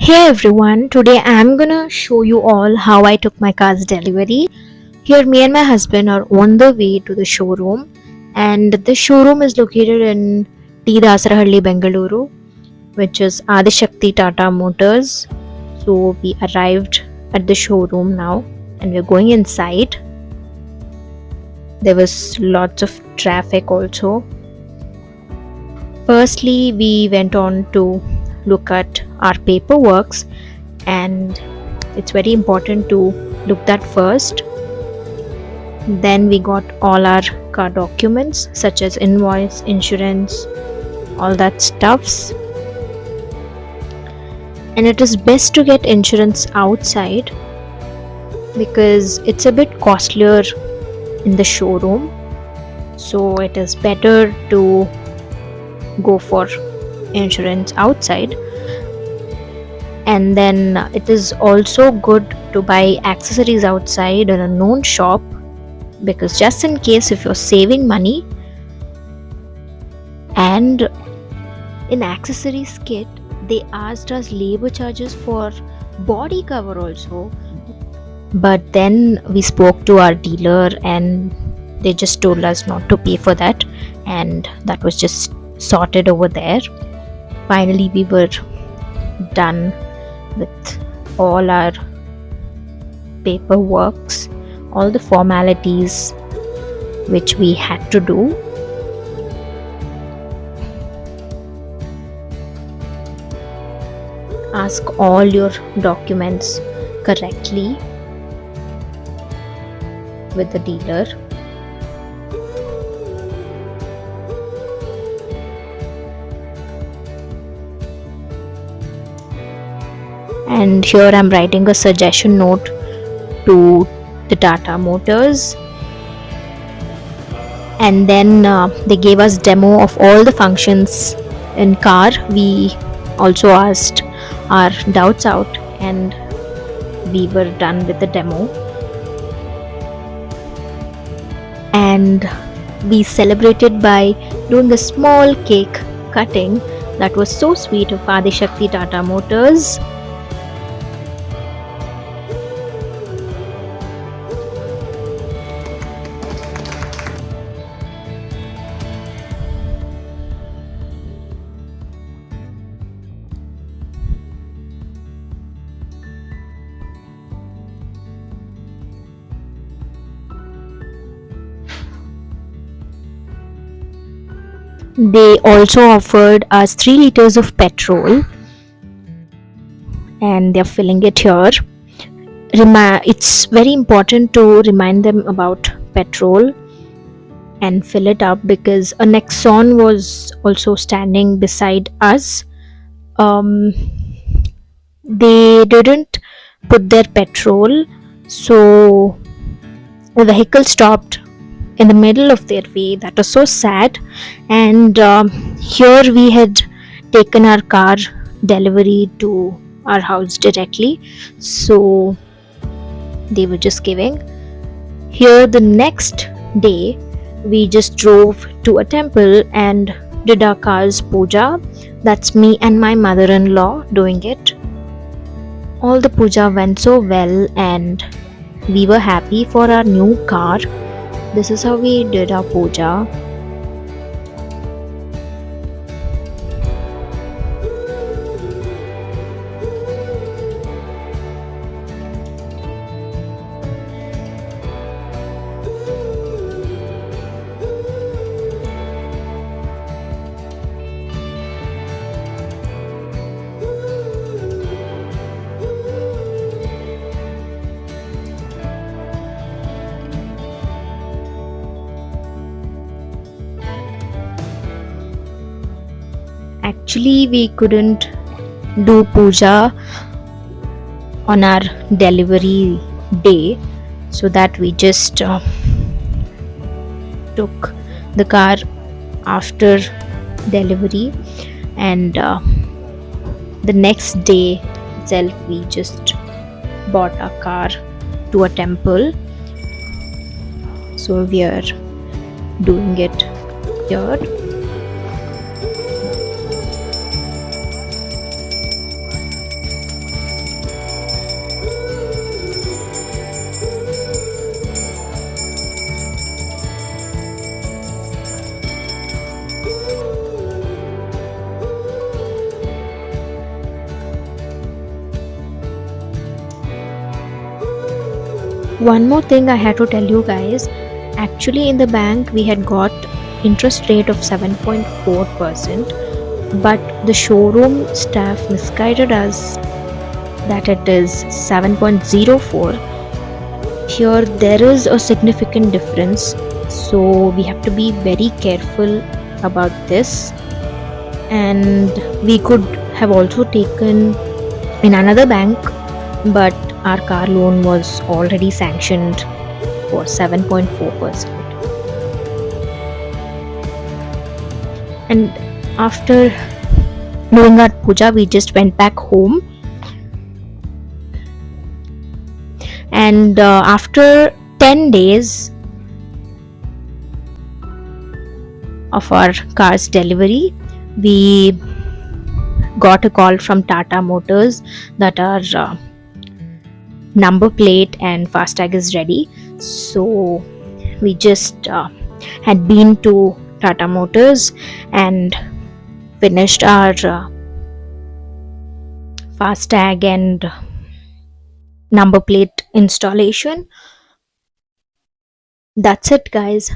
Hey everyone, today I'm gonna show you all how I took my car's delivery. Here, me and my husband are on the way to the showroom, and the showroom is located in T. Dasarahalli, Bangalore, which is Adishakti Tata Motors. So, we arrived at the showroom now, and we're going inside. There was lots of traffic also. Firstly, we went on to look at our paperworks, and it's very important to look that first. Then we got all our car documents such as invoice, insurance, all that stuffs. And it is best to get insurance outside because it's a bit costlier in the showroom, so it is better to go for insurance outside. And then it is also good to buy accessories outside in a known shop, because just in case if you're saving money. And in accessories kit they asked us labor charges for body cover also, but then we spoke to our dealer and they just told us not to pay for that, and that was just sorted over there. Finally, we were done with all our paperworks, all the formalities which we had to do. Ask all your documents correctly with the dealer. And here I'm writing a suggestion note to the Tata Motors. And then they gave us demo of all the functions in car. We also asked our doubts out and we were done with the demo. And we celebrated by doing a small cake cutting that was so sweet of Adishakti Tata Motors. They also offered us 3 liters of petrol, and they're filling it here. It's very important to remind them about petrol and fill it up, because a Nexon was also standing beside us. They didn't put their petrol, so the vehicle stopped in the middle of their way. That was so sad. And here we had taken our car delivery to our house directly, so they were just giving. Here the next day we just drove to a temple and did our car's puja. That's me and my mother-in-law doing it. All the puja went so well and we were happy for our new car. This is how we did our puja. Actually, we couldn't do puja on our delivery day, so that we just took the car after delivery, and the next day itself we just bought our car to a temple. So we are doing it here. One more thing I had to tell you guys. Actually, in the bank, we had got interest rate of 7.4%, but the showroom staff misguided us that it is 7.04. Here, there is a significant difference, so we have to be very careful about this. And we could have also taken in another bank, but our car loan was already sanctioned for 7.4%. And after doing our puja, we just went back home. And after 10 days of our car's delivery, we got a call from Tata Motors that our number plate and FASTag is ready. So we just had been to Tata Motors and finished our FASTag and number plate installation. That's it, guys.